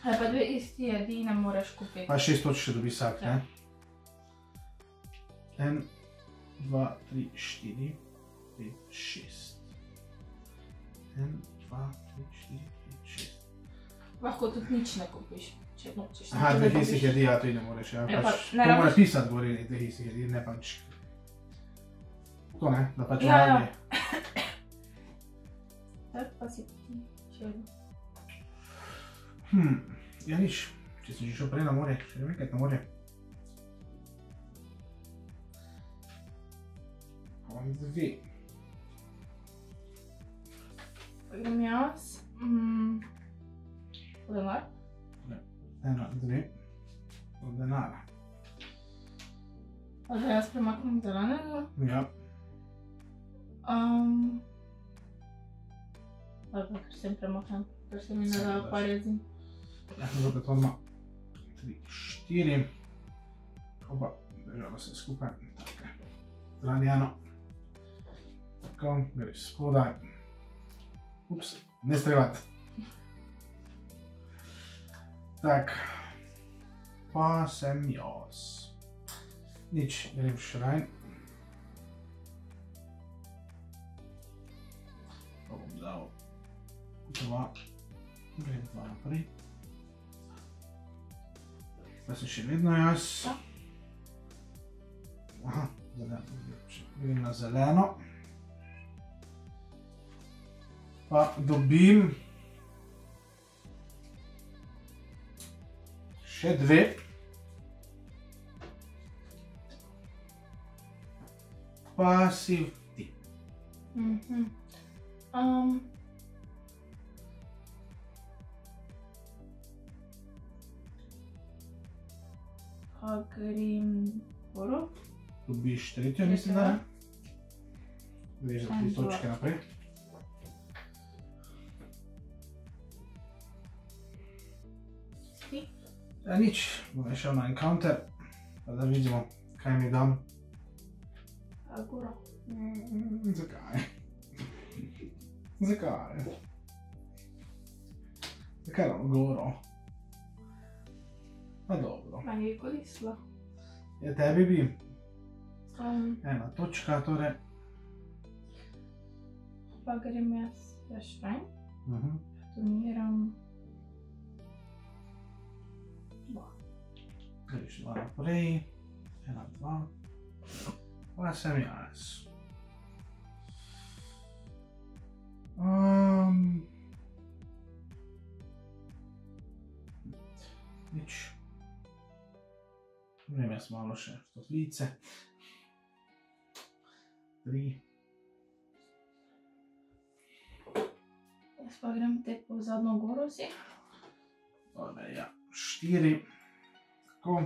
Pa 2 isti jedi ne moreš kupiti. Pa 6 točk še dobi vsak, ne? 1, 2, 3, 4, 5, 6. 1, 2, 3, 4, 5, 6. Lahko tudi nič ne kupiš, če nočeš. Aha, 2 istih jedi, ja, tudi ne moreš, ja. Ja, pa Pač, ne to mora rabiš- pisati gori, 2 istih jedi, ne pač. To ne, da pač Ja, ja. nagi. Tak pa si ti še vedno. Ja nič, če sem že šel prej na morje, še grem enkrat na morje. Pa 2. Pa grem jaz. Denar. 1, 2. Od denara. Pa da jaz premaknem zelenega. Ja. Ali pa ker sem premaknem, ker se mi ne Samo dajo daš. par rezin. Ja, zopet odmah. 3, 4. Opa, država se skupaj. Tako. Strani 1. Tako, greš spodaj. Ups, ne strelat. Tak. Pa sem jaz. Nič, grem v šrajn. Pa bom dal 2. Grem 2 naprej. Pa sem še vedno jaz. Ja. Aha, zeleno. Grem na zeleno. Pa dobim še 2. Pa si ti. Pa grem goro. Dobiš 3, mislim, da ne? Greš za 3 En, dva. točke naprej. Ti. Ja nič, bom šel na encounter, pa da vidimo, kaj mi dam. Goro. Zakaj? Zakaj? Zakaj dam goro? Pa dobro. Meni je koristilo. Ja, tebi bi 1 točka, torej. Pa grem jaz v šrajn. Mhm. Toniram 2. Greš 2 naprej, 1, 2. Pa sem jaz. Nič. Grem jaz malo še v stopnice. 3. Jaz pa grem te po zadnjo goro si. Dobre, ja, 4. Tako,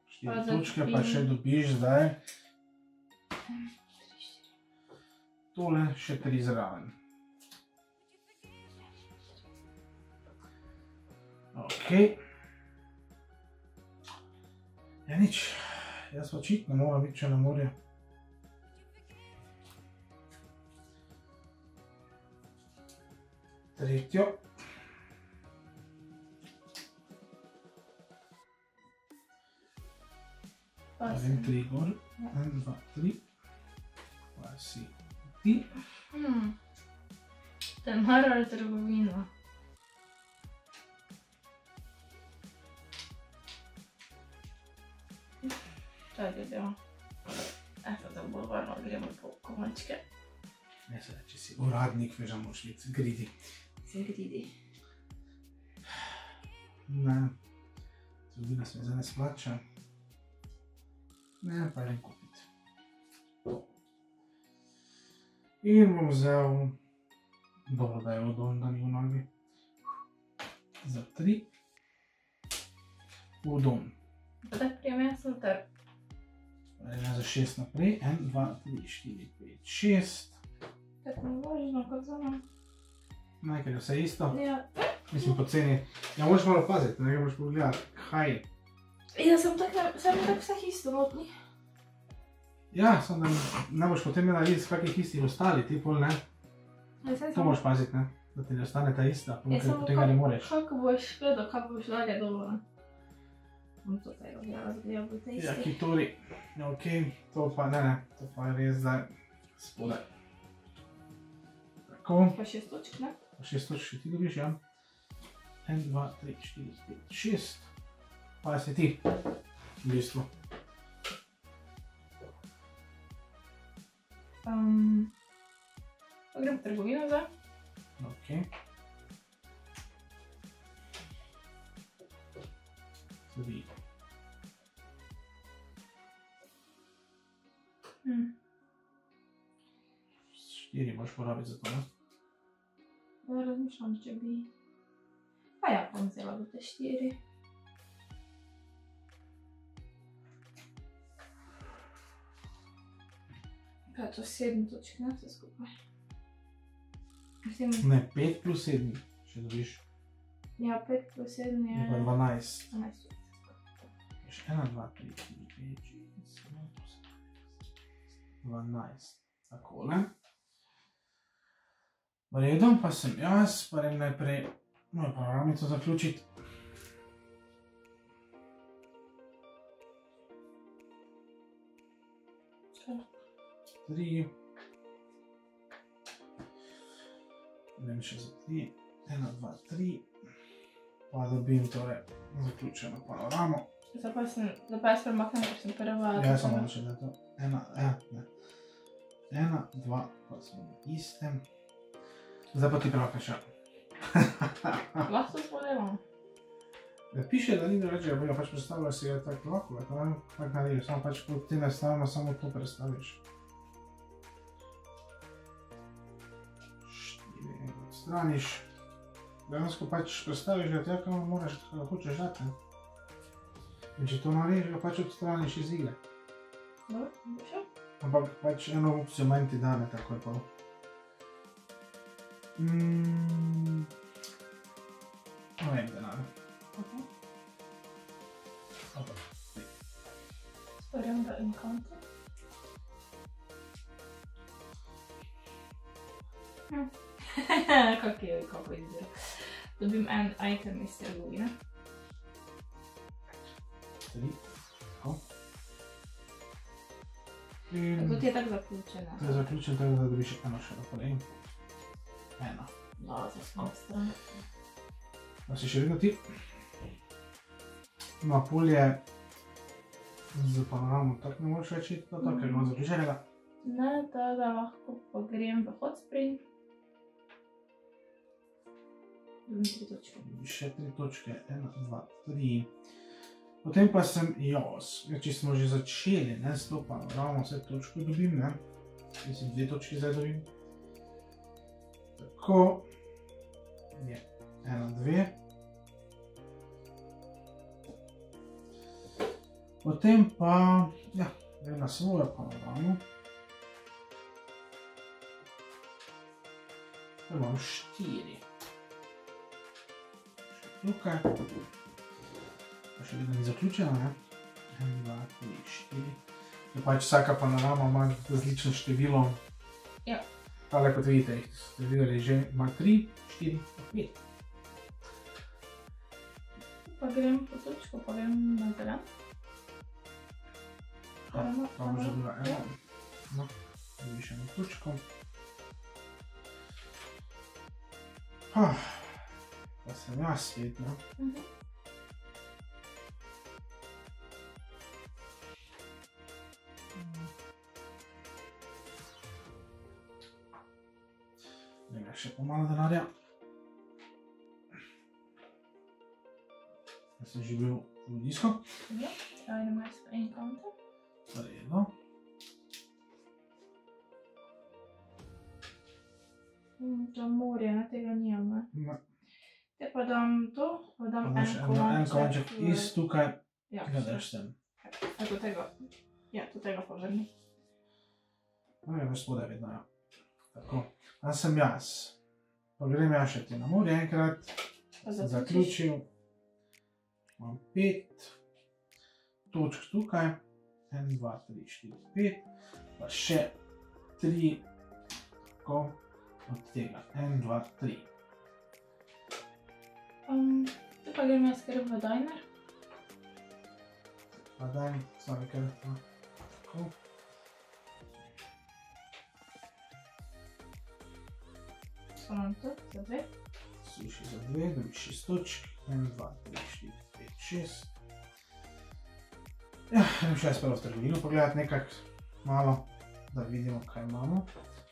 4 Pa točke, dobim- pa še dobiš zdaj. Tole še 3 zraven. Ok. Ja, nič. Jaz pa očitno moram biti še na morje. Tretjo. Pa Grem 3 gor. 1, 2, 3. Pa si ti. Denar ali trgovina? Čakaj, da eto, da bolj varno gremo po komačke. Ne se reči, si uradnik, veš, da moraš biti gridi. Se gridi. Ne. Trgovina se mi zdaj ne splača. Ne, pa idem kupiti. In bom vzel, dobro, da je odolj, da ni v nogi, za 3. Udon. Pa da prijem jaz noter. Za 6 naprej. 1, 2, 3, 4, 5, 6. Tako možno, kot za nam. Najkaj je vse isto. Ja. Mislim, poceni. Ja, moraš malo paziti, ne moraš pogledati. Kaj? Ja, sem tako vseh isto notni. Ja, samo da ne boš potem imela videti, kakih istih ostali, ti pol ne. To moraš paziti, ne? Da ti ne ostane ta ista, potem ga ne moreš. Kako boš gledal, kako boš dalje dolo, ne? Bom to tega razgledal v tej Ja, isti. Kitori, ok, to pa ne, to pa je res zdaj spodaj. Tako, Pa 6 točk, ne? 6 točk še ti dobiš, ja. 1, 2, 3, 4, 5, 6. Pa si ti, v bistvu. Pa grem v trgovino zdaj. Ok. Tudi. 4 moraš porabiti za to, ne? Ja, razmišljam, če bi... Pa ja, bom vzela do te 4. Pa je to 7 točk, ne, vse skupaj. Ne, 5 plus 7 še dobiš. Ja, 5 plus 7 je... Je pa 12. 12 točk. Ješ 1, 2, 3, 4, 5, 6, 7, 8, 12. Takole. V redu, pa sem jaz, pa grem najprej mojo programico zaključiti. Čo? 3. Grem še za 3. 1, 2, 3. Pa dobim torej zaključeno panoramo. Zdaj pa jaz premaknem, ker sem prva... Ja, samo še da to. 1, 2, pa smo na istem. Zdaj pa ti premakneš, ja. Lahko to spodelam. Piše, da ni drugače, da pač predstavljaš si ga tako lahko, tako narediš, samo pač ti nastavno samo to predstaviš. 4 odstraniš. Dejansko pač predstaviš ga tja, kam moraš, kako hočeš dati. In če to narediš, ga pač odstraniš iz igre. Dobro, bo šel? Ampak pač eno opcijo manj ti dane, tako je pa. No vem, denar. Sprejemam da encounter. Kako izbira. Dobim en item iz trgovine. 3. Tako. To ti je tako zaključeno. To je zaključeno, tako da dobiš eno še naprej. 1. No, za smo stran. Da si še vedno ti. No, pol je z panoramom tako ne moreš reči, ker imam zaključenega. Ne, da lahko pa grem v hot spring. Dobim 3 točke. Dobiš še 3 točke, 1, 2, 3. Potem pa sem jaz, če smo že začeli, ne, s to panoramo, vse točko dobim, ne. Mislim, 2 točke zdaj dobim. Tako. je 1, 2. Potem pa, ja, gre na svojo panoramo. Tu imam 4. Še tukaj. Pa še vedno ni zaključena, ne? 1, 2, 3, 4. Je pač vsaka panorama ima različno število. Ja. Tale, kot vidite, ste videli že, ima 3, 4, 5. Pa grem po točko, pa grem na zelen. To bo že bila ena. No, dobi še eno točko. Pa sem jaz spet, no. Nekaj še pomalo denarja. Jaz sem že bil v disko. Ja, idem jaz v encounter. Redno. To morje, ne, tega nijam, ne. Ne. Te pa dam to, pa dam En konček iz tukaj, Ja, ga daš sem. A do tega, ja, do tega pa vrni. No, je več spodaj vedno, ja. Tako, a sem jaz. Pa grem jaz še ti na morje enkrat. Sem zaključil. Imam 5 točk tukaj. 1, 2, 3, 4, 5. Pa še 3. Tako, od tega. 1, 2, 3. Tu pa grem jaz kar v diner. Pa daj mi, sami kar, tako. Imam to, za 2. Suši za 2, dobiš 6 točk. 1, 2, 3, 4, 5, 6. Ja, grem še jaz prvo v trgovino pogledati nekak malo, da vidimo, kaj imamo.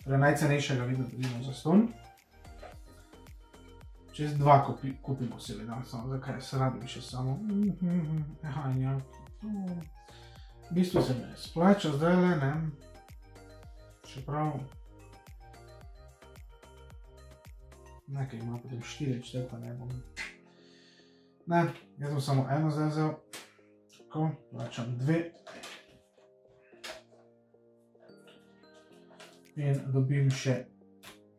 Torej, najcenejšega vidno dobimo za ston. Čez 2 kupimo seveda, samo zakaj se radim še samo. Aha, in ja, v bistvu se me splača zdajle, ne. Čeprav nekaj ima potem 4, če pa ne bom. Ne, jaz bom samo eno zdaj vzel. Tako, plačam 2. In dobim še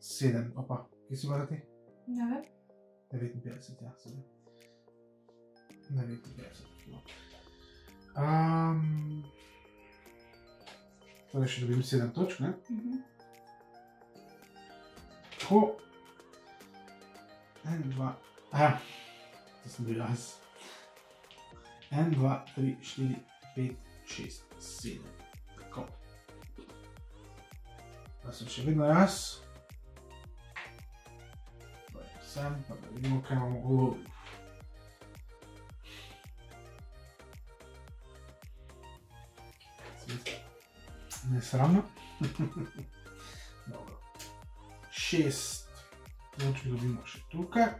7, opa, kje si bila ti? Ne vem. 59, ja, sedaj. 59 kilo. Torej še dobim 7 točk, ne? Tako. 1, 2, to sem bil jaz. 1, 2, 3, 4, 5, 6, 7. Tako. Da sem še vedno jaz. Sem, pa da vidimo, kaj imamo v lovi. Nesramno. Dobro. 6 točk dobimo še tukaj.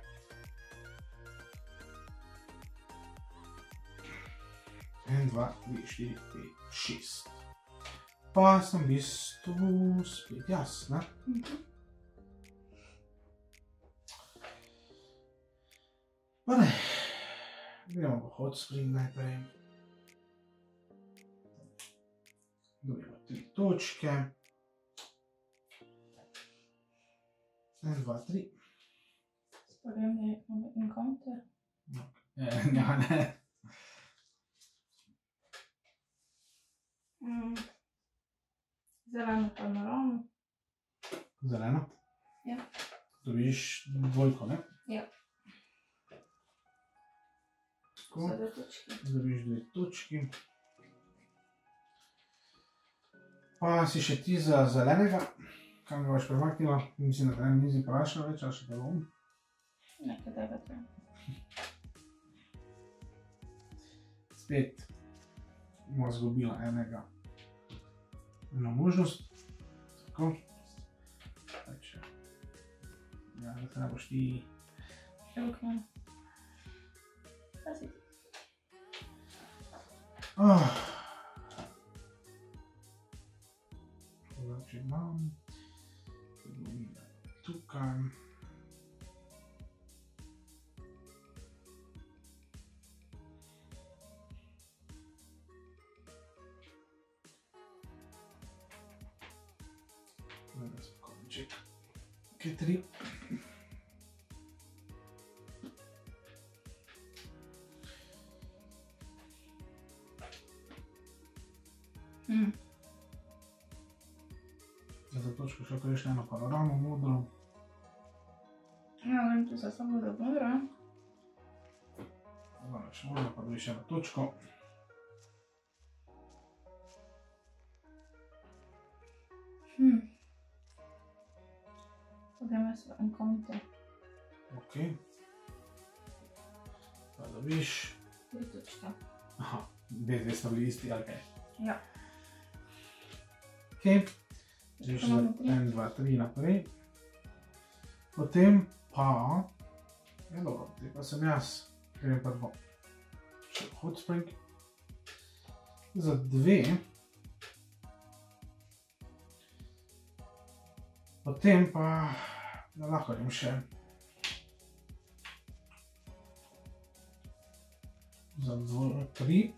En, 2, 3, 4, 5, 6. Pa sem v bistvu spet jaz, ne? Pa ne, gremo v hot spring najprej. Dobimo 3 točke. 1, 2, 3. Sprem je encounter. Ja, ne. Zeleno panoramo. Zeleno? Ja. Dobiš 2, ne? Ja. Tako. Za 2 točki. Dobiš 2 točki. Pa si še ti za zelenega. Kam ga boš premaknila? Mislim, da te nisi vprašala več, ali še te bom? Nekaj tega treba. Spet bomo zgubila eno možnost. Tako. Ja, da se ne boš ti... Rukno. Da si ti. Če imam... Tukaj... Spokonček. Kaj 3. Za točko še prejšnja eno panoramo modro. Ja, vem, tu se samo da modro. Zdaj še modro, pa dobi še eno točko. Potem jaz v encounter. Ok. Pa dobiš. 3 točke. Aha, dve sta bili isti, ali kaj? Ja. Ok. Dobiš za 1, 2, 3 naprej. Potem pa... Ja, dobro, te pa sem jaz. Grem prvo. Še hot spring. Za 2. Potem pa... Da lahko grem še. Za 2, 3.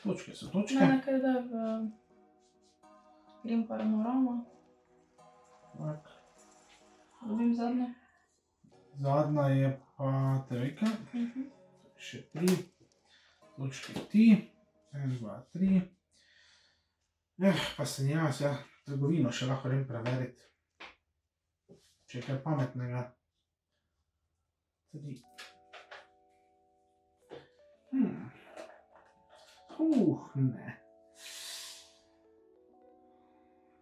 Točke so točke. Ne, nekaj da v... Grem panorama. Tak. Dobim zadnje. Zadnja je pa 3. Še 3. Točke ti. 1, 2, 3. Pa sem jaz, ja. Trgovino še lahko grem preveriti. Če je kaj pametnega. 3. Ne.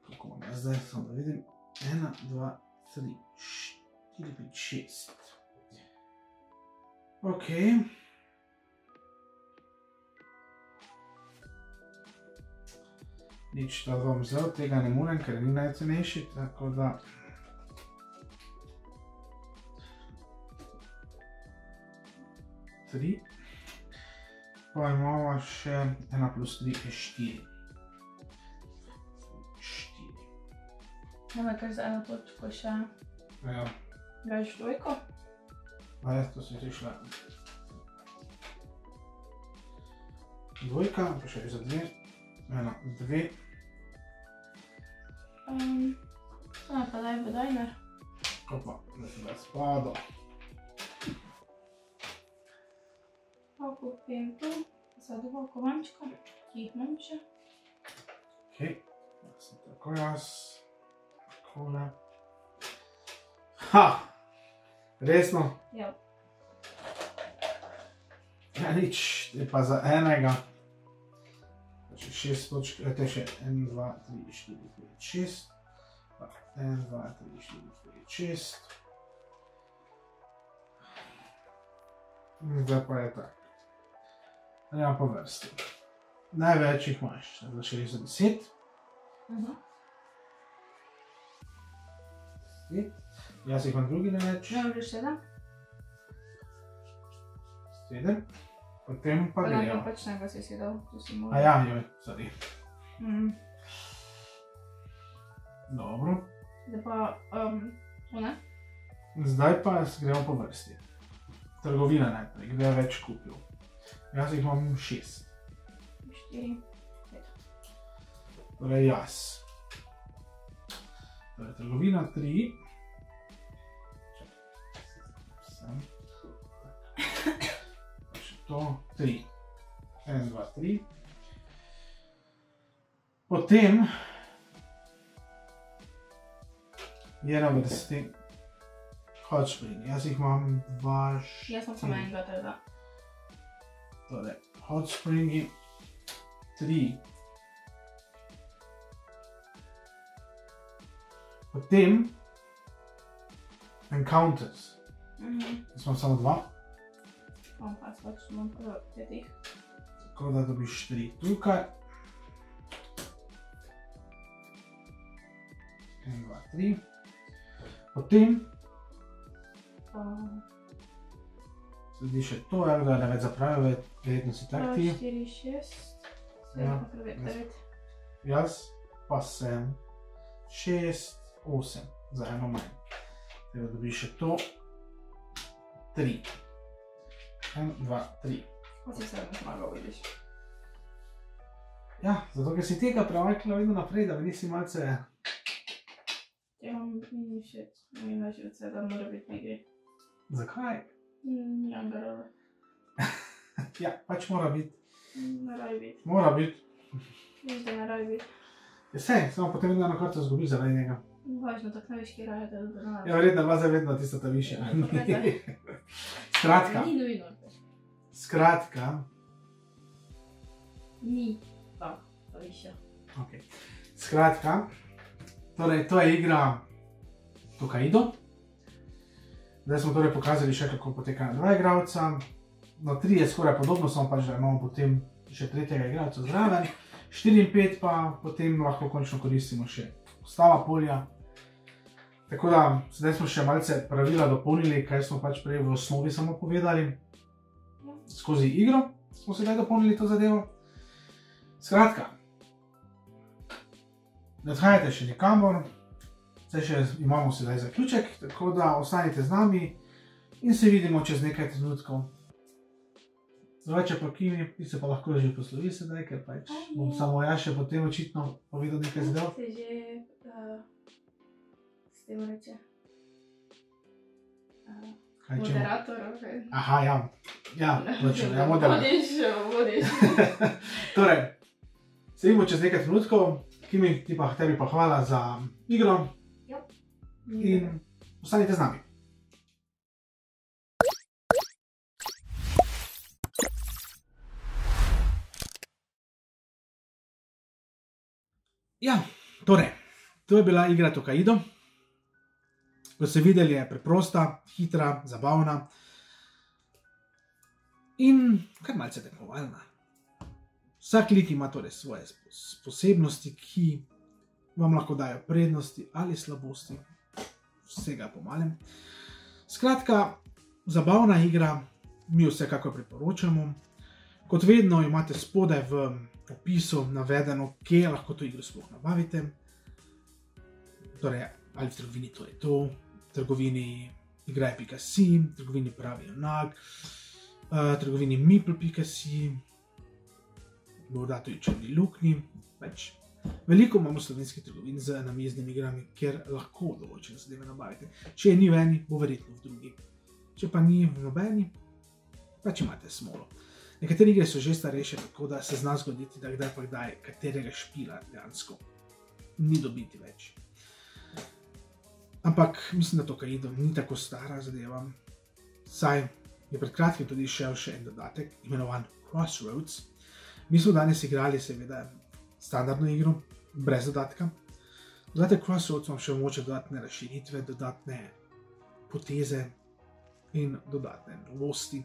Kako imam jaz zdaj? Samo da vidim. 1, 2, 3, 4, 5, 6. Ok. Nič, ta bom vzel, tega ne morem, ker ni najcenejši, tako da... Tri. Pa imamo še 1 plus 3 je 4. 4. Daj kar za eno točko še. Ja. Greš dvojko. A ja, to si šla. Dvojka, pa še za 2. 1, 2. Samo pa daj v diner. Opa, da se da spada. Pa kupim tu za 2 kovančka, ki jih imam še. Ok, da sem tako jaz. Takole. Ha! Resno? Ja. Ja, nič, je pa za enega. Še 6 točk, te še 1, 2, 3, 4, 5, 6. 1, 2, 3, 4, 5, 6. Zdaj pa je tak. Ja, po vrsti. Največ jih imaš, za 60. 10. Jaz jih imam drugi največ. Ja, že 7. 7. Potem pa Pa grejo. napačnega si dal, tu si moral. A ja, joj, sorry. Dobro. Zdaj pa, to ne? Zdaj pa gremo po vrsti. Trgovina najprej, kdo je več kupil. Jaz jih imam 6. 4, 5. Torej jaz. Torej trgovina 3. Sem. Pa še to 3. 1, 2, 3. Potem je na vrsti hot spring. Jaz jih imam 2, 4. Jaz sem samo enega tega. Torej, hot springi 3. Potem encounters. Jaz imam samo 2. Imam pa pač, imam pa 5. Tako da dobiš 3 tukaj. 1, 2, 3. Potem sledi še to, da ne več zapravijo, verjetno si tak ti. 4, 6, 7, 9. Jaz pa sem 6, 8, za eno manj. Teda dobiš še to. 3. 1, 2, 3. Pa si se zmagal, vidiš. Ja, zato ker si tega premaknila vedno naprej, da mi nisi malce... Ja, mi ni všeč. Mi ni všeč, da mora biti v igri. Zakaj? Jangarove. Ja, pač mora biti. Ne rabi biti. Mora biti. Viš, da ne rabi biti. Ja, sej, samo potem eno karto zgubi zaradi njega. Važno, tako ne veš, kje raje, da ne. Ja, verjetno bila zavedno tista ta višja. Skratka. Ni nujno. Skratka. Ni. Pa višja. Ok. Skratka. Torej, to je igra Tokaido. Zdaj smo torej pokazali še, kako poteka na dva igralca. No, 3 je skoraj podobno, samo pač, da imamo potem še tretjega igralca zraven. 4 in 5 pa potem lahko končno koristimo še ostala polja. Tako da, sedaj smo še malce pravila dopolnili, kaj smo pač prej v osnovi samo povedali. Skozi igro smo sedaj dopolnili to zadevo. Skratka, ne odhajajte še nikamor, zdaj še imamo sedaj zaključek, tako da ostanite z nami in se vidimo čez nekaj trenutkov. Drugače pa Kimi, ti se pa lahko že poslovi sedaj, ker pač bom samo jaz še potem očitno povedal nekaj zadev. Se že, s tem reče, moderator, ok. Aha, ja. Ja, točno, ja, moderator. Vodiš. Torej, se vidimo čez nekaj trenutkov. Kimi, tebi pa hvala za igro. In ostanite z nami. Ja, torej, to je bila igra Tokaido. Kot ste videli, je preprosta, hitra, zabavna in kar malce tekmovalna. Vsak lik ima torej svoje posebnosti, ki vam lahko dajo prednosti ali slabosti, vsega po malem. Skratka, zabavna igra, mi vsekakor priporočamo. Kot vedno imate spodaj v opisu navedeno, kje lahko to igro sploh nabavite. Torej, ali v trgovini to je to, v trgovini igraj.si, v trgovini Pravi junak, trgovini Meeple.si, morda tudi Črni luknji, več. Veliko imamo slovenskih trgovin z namiznimi igrami, kjer lahko določene zadeve nabavite. Če je ni v eni, bo verjetno v drugi. Če pa ni v nobeni, pač imate smolo. Nekatere igre so že starejše, tako da se zna zgoditi, da kdaj pa kdaj katerega špila dejansko ni dobiti več. Ampak mislim, da Tokaido ni tako stara zadeva. Saj je pred kratkim tudi šel še en dodatek, imenovan Crossroads. Mi smo danes igrali seveda standardno igro, brez dodatka. Dodatek Crossroads vam še omogoča dodatne razširitve, dodatne poteze in dodatne novosti.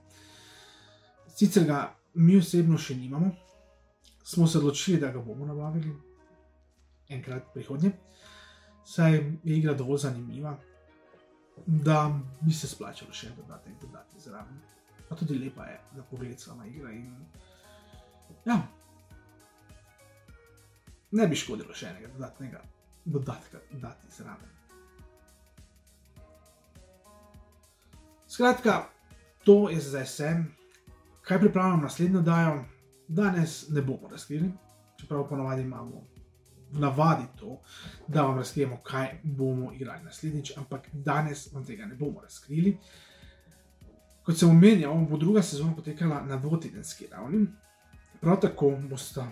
Sicer ga mi osebno še nimamo, smo se odločili, da ga bomo nabavili enkrat prihodnje, saj je igra dovolj zanimiva, da bi se splačalo še dodatek dodati zraven. Pa tudi lepa je, da pogled sama igra in ja, ne bi škodilo še enega dodatnega dodatka dati zraven. Skratka, to je zdaj vse. Kaj pripravljam naslednjo oddajo? Danes ne bomo razkrili, čeprav ponavadi imamo v navadi to, da vam razkrijemo, kaj bomo igrali naslednjič, ampak danes vam tega ne bomo razkrili. Kot sem omenjal, bo druga sezona potekala na dvotedenski ravni. Prav tako bosta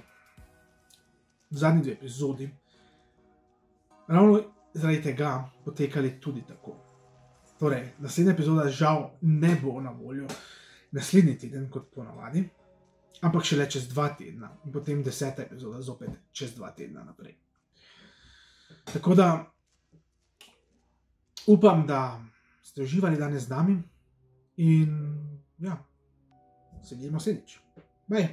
zadnji 2 epizodi ravno zaradi tega potekali tudi tako. Torej, naslednja epizoda žal ne bo na voljo naslednji teden, kot ponavadi, ampak šele čez 2 tedna in potem 10. epizoda zopet čez 2 tedna naprej. Tako da upam, da ste uživali danes z nami in ja, se vidimo naslednjič. Bye!